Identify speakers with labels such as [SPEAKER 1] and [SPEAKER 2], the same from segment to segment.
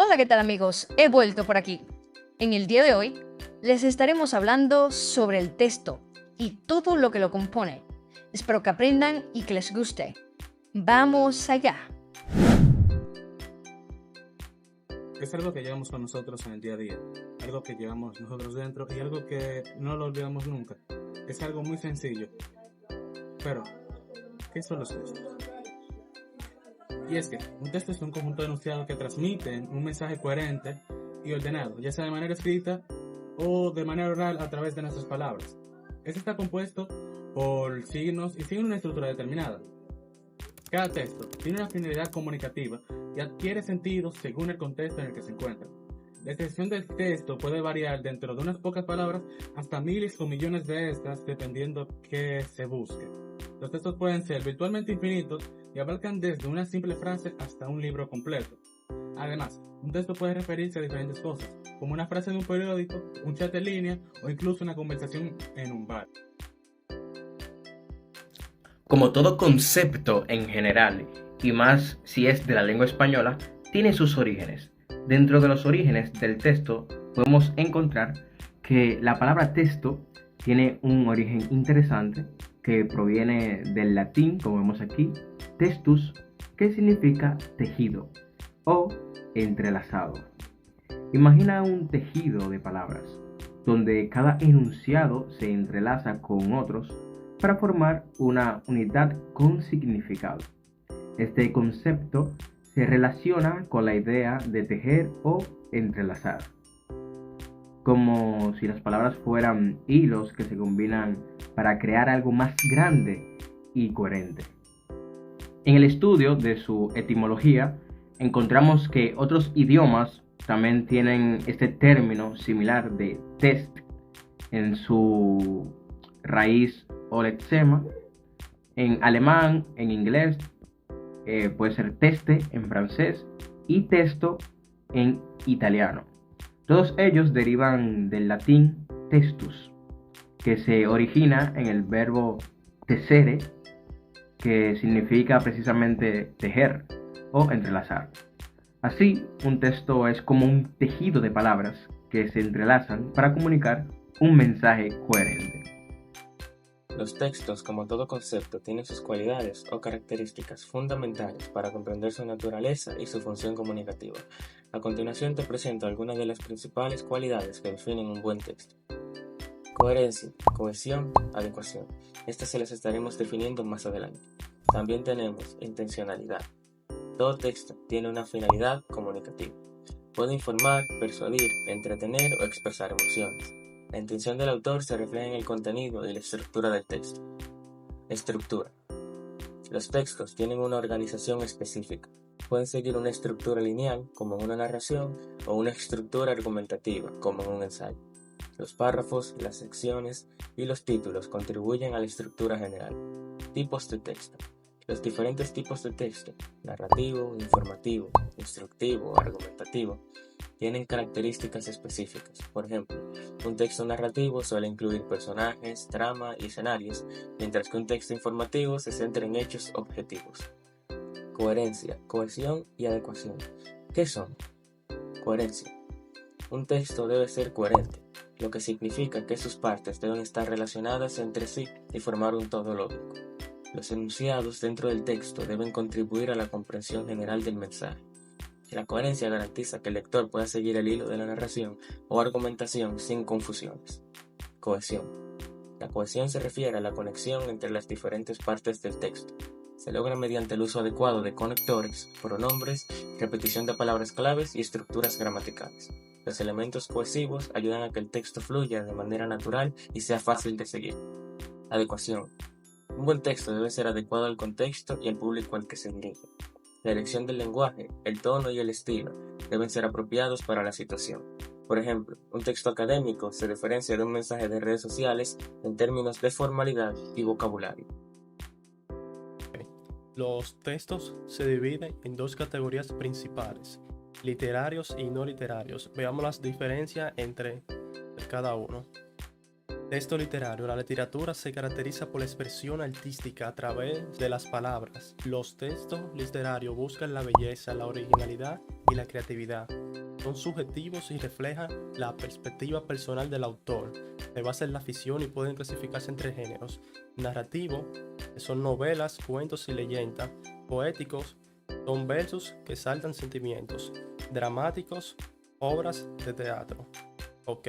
[SPEAKER 1] Hola, ¿qué tal amigos? He vuelto por aquí. En el día de hoy les estaremos hablando sobre el texto y todo lo que lo compone. Espero que aprendan y que les guste. ¡Vamos allá!
[SPEAKER 2] Es algo que llevamos con nosotros en el día a día, algo que llevamos nosotros dentro y algo que no lo olvidamos nunca. Es algo muy sencillo, pero ¿qué son los textos? Y es que un texto es un conjunto de enunciados que transmiten un mensaje coherente y ordenado, ya sea de manera escrita o de manera oral a través de nuestras palabras. Este está compuesto por signos y sigue una estructura determinada. Cada texto tiene una finalidad comunicativa y adquiere sentido según el contexto en el que se encuentra. La extensión del texto puede variar dentro de unas pocas palabras hasta miles o millones de estas, dependiendo qué se busque. Los textos pueden ser virtualmente infinitos y abarcan desde una simple frase hasta un libro completo. Además, un texto puede referirse a diferentes cosas, como una frase de un periódico, un chat en línea o incluso una conversación en un bar.
[SPEAKER 3] Como todo concepto en general, y más si es de la lengua española, tiene sus orígenes. Dentro de los orígenes del texto podemos encontrar que la palabra texto tiene un origen interesante que proviene del latín, como vemos aquí, textus, que significa tejido o entrelazado. Imagina un tejido de palabras, donde cada enunciado se entrelaza con otros para formar una unidad con significado. Este concepto se relaciona con la idea de tejer o entrelazar, como si las palabras fueran hilos que se combinan para crear algo más grande y coherente. En el estudio de su etimología, encontramos que otros idiomas también tienen este término similar de test en su raíz olexema. En alemán, en inglés, puede ser teste en francés y testo en italiano. Todos ellos derivan del latín textus, que se origina en el verbo tessere, que significa precisamente tejer o entrelazar. Así, un texto es como un tejido de palabras que se entrelazan para comunicar un mensaje coherente.
[SPEAKER 4] Los textos, como todo concepto, tienen sus cualidades o características fundamentales para comprender su naturaleza y su función comunicativa. A continuación te presento algunas de las principales cualidades que definen un buen texto. Coherencia, cohesión, adecuación. Estas se las estaremos definiendo más adelante. También tenemos intencionalidad. Todo texto tiene una finalidad comunicativa. Puede informar, persuadir, entretener o expresar emociones. La intención del autor se refleja en el contenido y la estructura del texto. Estructura. Los textos tienen una organización específica. Pueden seguir una estructura lineal, como en una narración, o una estructura argumentativa, como en un ensayo. Los párrafos, las secciones y los títulos contribuyen a la estructura general. Tipos de texto. Los diferentes tipos de texto, narrativo, informativo, instructivo o argumentativo, tienen características específicas. Por ejemplo, un texto narrativo suele incluir personajes, trama y escenarios, mientras que un texto informativo se centra en hechos objetivos. Coherencia, cohesión y adecuación. ¿Qué son? Coherencia. Un texto debe ser coherente, lo que significa que sus partes deben estar relacionadas entre sí y formar un todo lógico. Los enunciados dentro del texto deben contribuir a la comprensión general del mensaje. La coherencia garantiza que el lector pueda seguir el hilo de la narración o argumentación sin confusiones. Cohesión. La cohesión se refiere a la conexión entre las diferentes partes del texto. Se logra mediante el uso adecuado de conectores, pronombres, repetición de palabras claves y estructuras gramaticales. Los elementos cohesivos ayudan a que el texto fluya de manera natural y sea fácil de seguir. Adecuación. Un buen texto debe ser adecuado al contexto y al público al que se dirige. La elección del lenguaje, el tono y el estilo deben ser apropiados para la situación. Por ejemplo, un texto académico se diferencia de un mensaje de redes sociales en términos de formalidad y vocabulario.
[SPEAKER 5] Los textos se dividen en dos categorías principales, literarios y no literarios. Veamos las diferencias entre cada uno. Texto literario. La literatura se caracteriza por la expresión artística a través de las palabras. Los textos literarios buscan la belleza, la originalidad y la creatividad. Son subjetivos y reflejan la perspectiva personal del autor. Se basa en la ficción y pueden clasificarse entre géneros. Narrativo, que son novelas, cuentos y leyendas. Poéticos, son versos que saltan sentimientos. Dramáticos, obras de teatro. Ok,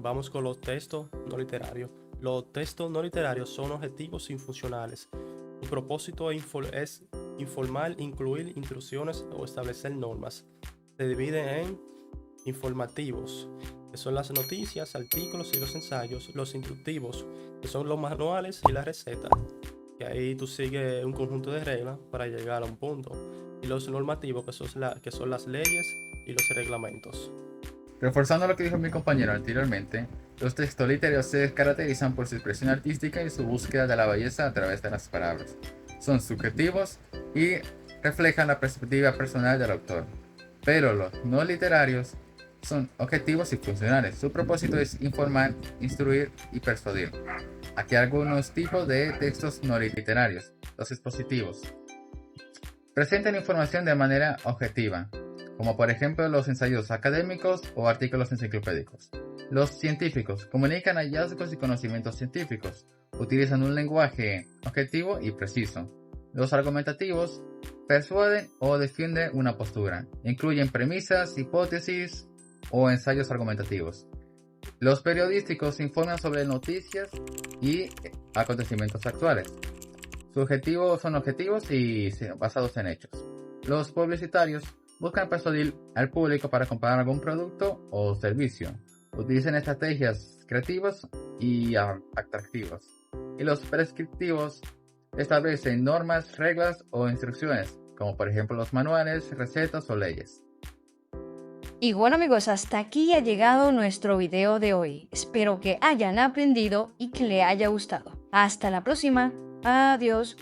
[SPEAKER 5] vamos con los textos no literarios. Los textos no literarios son objetivos y funcionales. Su propósito es informar, incluir instrucciones o establecer normas. Se dividen en informativos, que son las noticias, artículos y los ensayos. Los instructivos, que son los manuales y las recetas, que ahí tú sigues un conjunto de reglas para llegar a un punto. Y los normativos, que son las leyes y los reglamentos.
[SPEAKER 6] Reforzando lo que dijo mi compañero anteriormente, los textos literarios se caracterizan por su expresión artística y su búsqueda de la belleza a través de las palabras. Son subjetivos y reflejan la perspectiva personal del autor. Pero los no literarios son objetivos y funcionales. Su propósito es informar, instruir y persuadir. Aquí hay algunos tipos de textos no literarios. Los expositivos presentan información de manera objetiva, como por ejemplo los ensayos académicos o artículos enciclopédicos. Los científicos comunican hallazgos y conocimientos científicos, utilizan un lenguaje objetivo y preciso. Los argumentativos persuaden o defienden una postura, incluyen premisas, hipótesis o ensayos argumentativos. Los periodísticos informan sobre noticias y acontecimientos actuales. Sus objetivos son objetivos y basados en hechos. Los publicitarios buscan persuadir al público para comprar algún producto o servicio. Utilizan estrategias creativas y atractivas. Y los prescriptivos establecen normas, reglas o instrucciones, como por ejemplo los manuales, recetas o leyes.
[SPEAKER 1] Y bueno amigos, hasta aquí ha llegado nuestro video de hoy. Espero que hayan aprendido y que les haya gustado. Hasta la próxima. Adiós.